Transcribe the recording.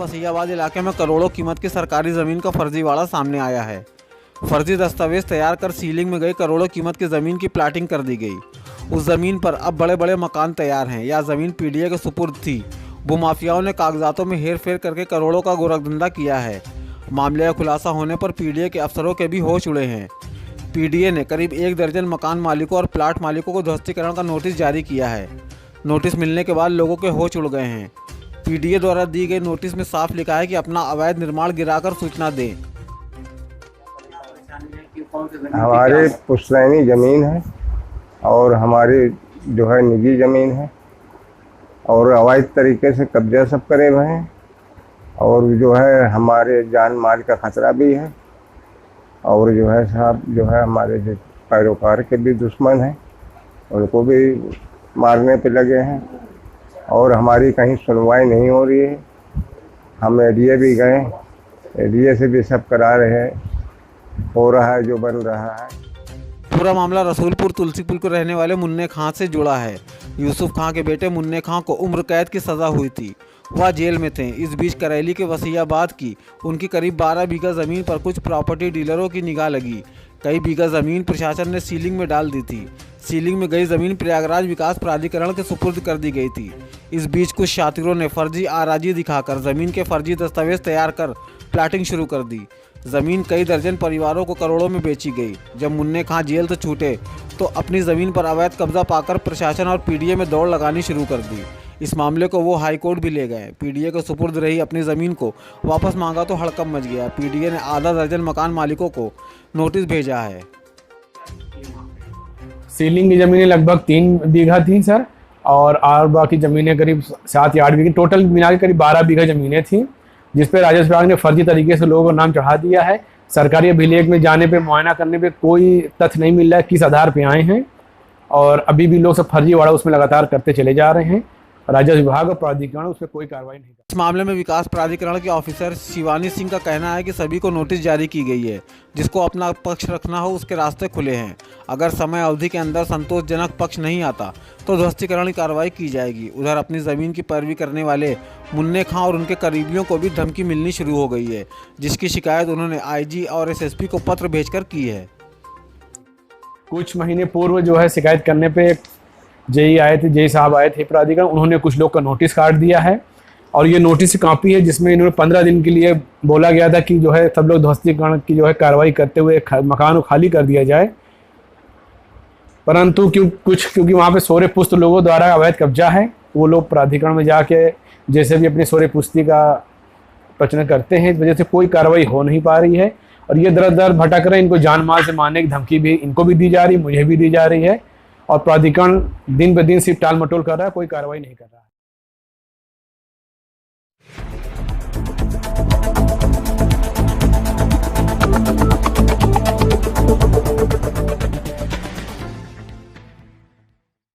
वसीयाबाद इलाके में करोड़ों कीमत की सरकारी ज़मीन का फर्जीवाड़ा सामने आया है। फर्जी दस्तावेज तैयार कर सीलिंग में गई करोड़ों कीमत की ज़मीन की प्लाटिंग कर दी गई। उस ज़मीन पर अब बड़े बड़े मकान तैयार हैं। यह ज़मीन पीडीए के सुपुर्द थी। भूमाफियाओं ने कागजातों में हेर फेर करके करोड़ों का गोरखधंधा किया है। मामले का खुलासा होने पर पीडीए के अफसरों के भी होश उड़े हैं। पीडीए ने करीब 1 दर्जन मकान मालिकों और प्लाट मालिकों को ध्वस्तीकरण का नोटिस जारी किया है। नोटिस मिलने के बाद लोगों के होश उड़ गए हैं। पीडीए द्वारा दी गई नोटिस में साफ लिखा है कि अपना अवैध निर्माण गिराकर सूचना दें। हमारे पुश्तैनी ज़मीन है और हमारी जो है निजी ज़मीन है और अवैध तरीके से कब्जा सब करे हुए हैं और जो है हमारे जान माल का खतरा भी है और जो है साहब जो है हमारे जो पैरोकार के भी दुश्मन हैं, उनको भी मारने पे लगे हैं और हमारी कहीं सुनवाई नहीं हो रही है। हम एडीए भी गए, एडीए से भी सब करा रहे हैं, हो रहा है जो बन रहा है। पूरा मामला रसूलपुर तुलसीपुर के रहने वाले मुन्ने खां से जुड़ा है। यूसुफ खां के बेटे मुन्ने खां को उम्र कैद की सज़ा हुई थी। वह जेल में थे। इस बीच करैली के वसीयाबाद की उनकी करीब 12 बीघा ज़मीन पर कुछ प्रॉपर्टी डीलरों की निगाह लगी। कई बीघा ज़मीन प्रशासन ने सीलिंग में डाल दी थी। सीलिंग में गई ज़मीन प्रयागराज विकास प्राधिकरण के सुपुर्द कर दी गई थी। इस बीच कुछ शातिरों ने फर्जी आराजी दिखाकर ज़मीन के फर्जी दस्तावेज तैयार कर प्लाटिंग शुरू कर दी। ज़मीन कई दर्जन परिवारों को करोड़ों में बेची गई। जब मुन्ने खां जेल से छूटे तो अपनी ज़मीन पर अवैध कब्जा पाकर प्रशासन और पीडीए में दौड़ लगानी शुरू कर दी। इस मामले को वो हाई कोर्ट भी ले गए। पीडीए को सुपुर्द रही अपनी ज़मीन को वापस मांगा तो हड़कंप मच गया। पीडीए ने आधा दर्जन मकान मालिकों को नोटिस भेजा है। सीलिंग की ज़मीनें लगभग 3 बीघा थी सर और बाकी ज़मीनें करीब 7 या 8 बीघा, टोटल मिला के करीब 12 बीघा ज़मीनें थीं, जिस पर राजस्व विभाग ने फर्जी तरीके से लोगों को नाम चढ़ा दिया है। सरकारी अभिलेख में जाने पे मुआयना करने पे कोई तथ्य नहीं मिल रहा है किस आधार पे आए हैं और अभी भी लोग सब फर्जीवाड़ा उसमें लगातार करते चले जा रहे हैं। राजस्व विभाग और प्राधिकरण उस पर कोई कार्रवाई नहीं कर। इस मामले में विकास प्राधिकरण के ऑफिसर शिवानी सिंह का कहना है कि सभी को नोटिस जारी की गई है। जिसको अपना पक्ष रखना हो उसके रास्ते खुले हैं। अगर समय अवधि के अंदर संतोषजनक पक्ष नहीं आता तो ध्वस्तीकरण की कार्रवाई की जाएगी। उधर अपनी ज़मीन की पैरवी करने वाले मुन्ने खां और उनके करीबियों को भी धमकी मिलनी शुरू हो गई है, जिसकी शिकायत उन्होंने आईजी और एसएसपी को पत्र भेजकर की है। कुछ महीने पूर्व जो है शिकायत करने पे जेई साहब आए थे प्राधिकरण, उन्होंने कुछ लोग का नोटिस काट दिया है और ये नोटिस की कॉपी है जिसमें इन्होंने 15 दिन के लिए बोला गया था कि जो है सब लोग ध्वस्तीकरण की जो है कार्रवाई करते हुए मकान को खाली कर दिया जाए, परंतु क्योंकि वहाँ पे सोरे पुस्त लोगों द्वारा अवैध कब्जा है, वो लोग प्राधिकरण में जाके जैसे भी अपनी सोरे पुस्ती का प्रचलन करते हैं, इस वजह से कोई कार्रवाई हो नहीं पा रही है और ये दर दर भटक रहे हैं। इनको जान माल से मारने की धमकी भी इनको भी दी जा रही है, मुझे भी दी जा रही है और प्राधिकरण दिन ब दिन सिर्फ टाल मटोल कर रहा है, कोई कार्रवाई नहीं कर रहा है।